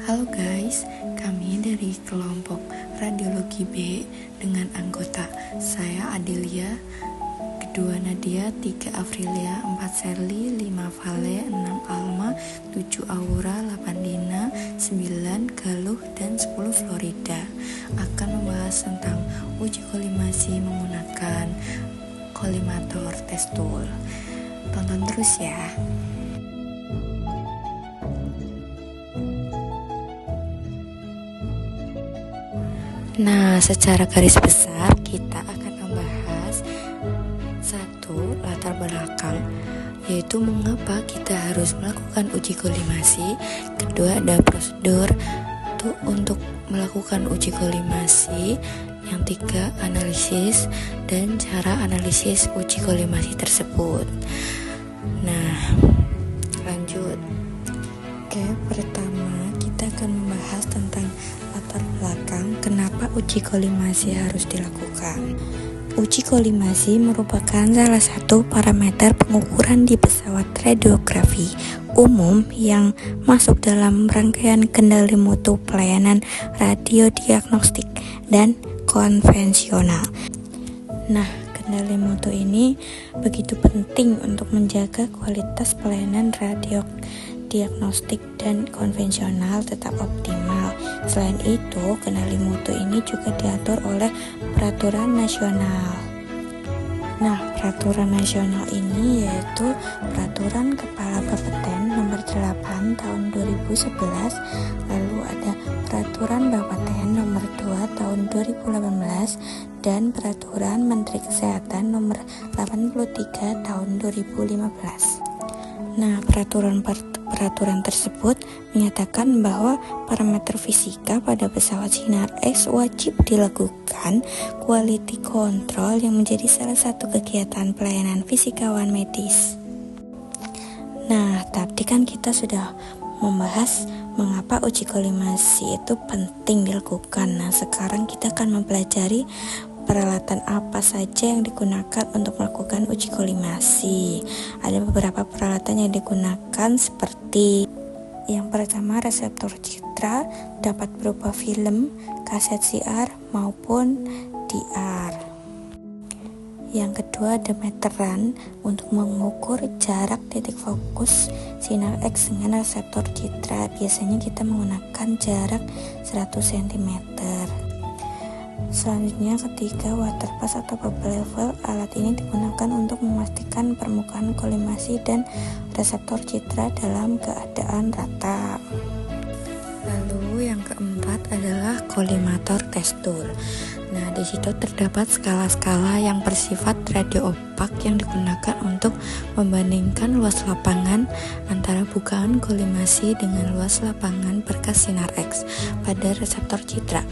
Halo guys, kami dari kelompok Radiologi B dengan anggota saya Adelia, kedua Nadia, 3 Afrilia, 4 Serly, 5 Vale, 6 Alma, 7 Aura, 8 Dina, 9 Galuh, dan 10 Florida akan membahas tentang uji kolimasi menggunakan kolimator tes tool. Tonton terus ya. Nah, secara garis besar kita akan membahas satu, latar belakang, yaitu mengapa kita harus melakukan uji kolimasi. Kedua, ada prosedur untuk melakukan uji kolimasi. Yang tiga, analisis dan cara analisis uji kolimasi tersebut. Nah, lanjut. Oke, pertama kita akan membahas tentang latar belakang kenapa uji kolimasi harus dilakukan. Uji kolimasi merupakan salah satu parameter pengukuran di pesawat radiografi umum yang masuk dalam rangkaian kendali mutu pelayanan radiodiagnostik dan konvensional. Nah, kendali mutu ini begitu penting untuk menjaga kualitas pelayanan radiodiagnostik dan konvensional tetap optimal. Selain itu, kendali mutu ini juga diatur oleh peraturan nasional. Nah, peraturan nasional ini yaitu Peraturan Kepala Bapeten Nomor 8 Tahun 2011, lalu ada Peraturan Bapeten Nomor 2 Tahun 2018, dan Peraturan Menteri Kesehatan Nomor 83 Tahun 2015. Nah, peraturan tersebut menyatakan bahwa parameter fisika pada pesawat Sinar X wajib dilakukan quality control yang menjadi salah satu kegiatan pelayanan fisikawan medis. Nah, tadi kan kita sudah membahas mengapa uji kolimasi itu penting dilakukan. Nah, sekarang kita akan mempelajari peralatan apa saja yang digunakan untuk melakukan uji kolimasi. Ada beberapa peralatan yang digunakan seperti yang pertama, reseptor citra dapat berupa film, kaset CR maupun DR. Yang kedua, ada meteran untuk mengukur jarak titik fokus sinar X dengan reseptor citra. Biasanya kita menggunakan jarak 100 cm. Selanjutnya, ketiga, waterpass atau bubble level. Alat ini digunakan untuk memastikan permukaan kolimasi dan reseptor citra dalam keadaan rata. Lalu yang keempat adalah kolimator test tool. Nah, di situ terdapat skala-skala yang bersifat radio opak yang digunakan untuk membandingkan luas lapangan antara bukaan kolimasi dengan luas lapangan berkas sinar X pada reseptor citra.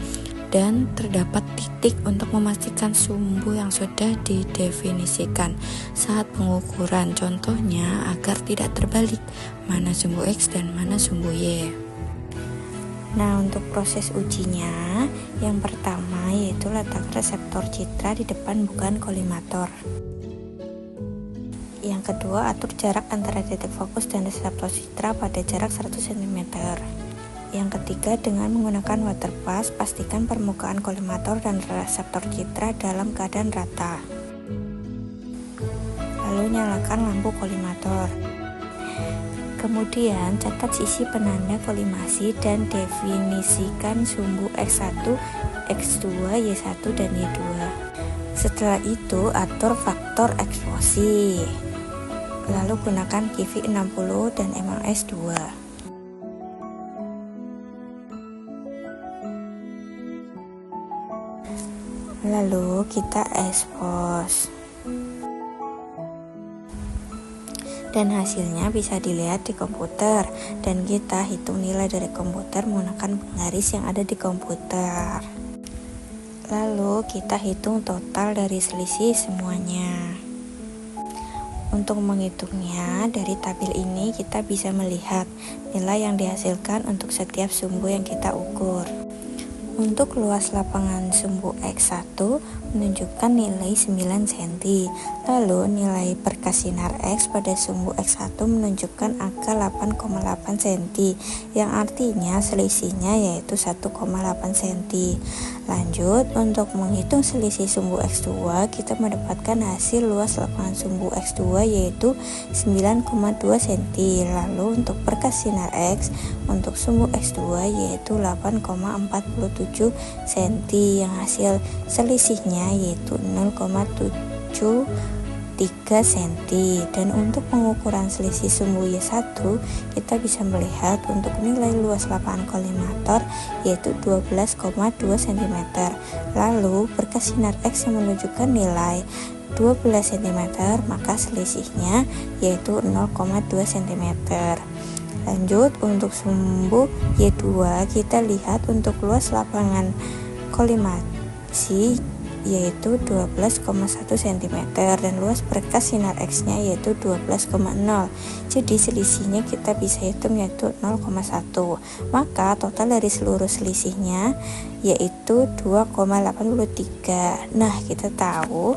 Dan terdapat titik untuk memastikan sumbu yang sudah didefinisikan saat pengukuran, contohnya agar tidak terbalik mana sumbu X dan mana sumbu Y. Nah, untuk proses ujinya, yang pertama yaitu letak reseptor citra di depan bukaan kolimator. Yang kedua, atur jarak antara titik fokus dan reseptor citra pada jarak 100 cm. Yang ketiga, dengan menggunakan waterpass, pastikan permukaan kolimator dan reseptor citra dalam keadaan rata. Lalu nyalakan lampu kolimator. Kemudian, catat sisi penanda kolimasi dan definisikan sumbu X1, X2, Y1, dan Y2. Setelah itu, atur faktor eksposi. Lalu gunakan KV 60 dan MAS 2. Lalu kita expose, dan hasilnya bisa dilihat di komputer, dan kita hitung nilai dari komputer menggunakan penggaris yang ada di komputer. Lalu kita hitung total dari selisih semuanya. Untuk menghitungnya, dari tabel ini kita bisa melihat nilai yang dihasilkan untuk setiap sumbu yang kita ukur. Untuk luas lapangan sumbu X1 menunjukkan nilai 9 cm. Lalu nilai berkas sinar X pada sumbu X1 menunjukkan angka 8,8 cm, yang artinya selisihnya yaitu 1,8 cm. Lanjut, untuk menghitung selisih sumbu X2, kita mendapatkan hasil luas lapangan sumbu X2 yaitu 9,2 cm. Lalu untuk berkas sinar X untuk sumbu X2 yaitu 8,47 cm, yang hasil selisihnya yaitu 0,73 cm. Dan untuk pengukuran selisih sumbu Y1, kita bisa melihat untuk nilai luas lapangan kolimator yaitu 12,2 cm. Lalu berkas sinar X yang menunjukkan nilai 12 cm, maka selisihnya yaitu 0,2 cm. Lanjut, untuk sumbu Y2 kita lihat untuk luas lapangan kolimasi yaitu 12,1 cm dan luas berkas sinar X-nya yaitu 12,0. Jadi selisihnya kita bisa hitung yaitu 0,1. Maka total dari seluruh selisihnya yaitu 2,83. Nah, kita tahu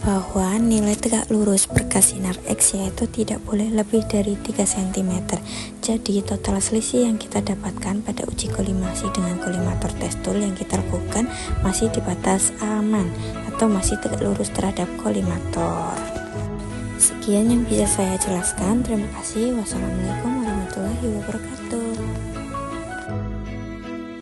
bahwa nilai tegak lurus berkas sinar X yaitu tidak boleh lebih dari 3 cm. Jadi total selisih yang kita dapatkan pada uji kolimasi dengan kolimator test tool yang kita lakukan masih di batas aman atau masih tegak lurus terhadap kolimator. Sekian yang bisa saya jelaskan. Terima kasih. Wassalamualaikum warahmatullahi wabarakatuh.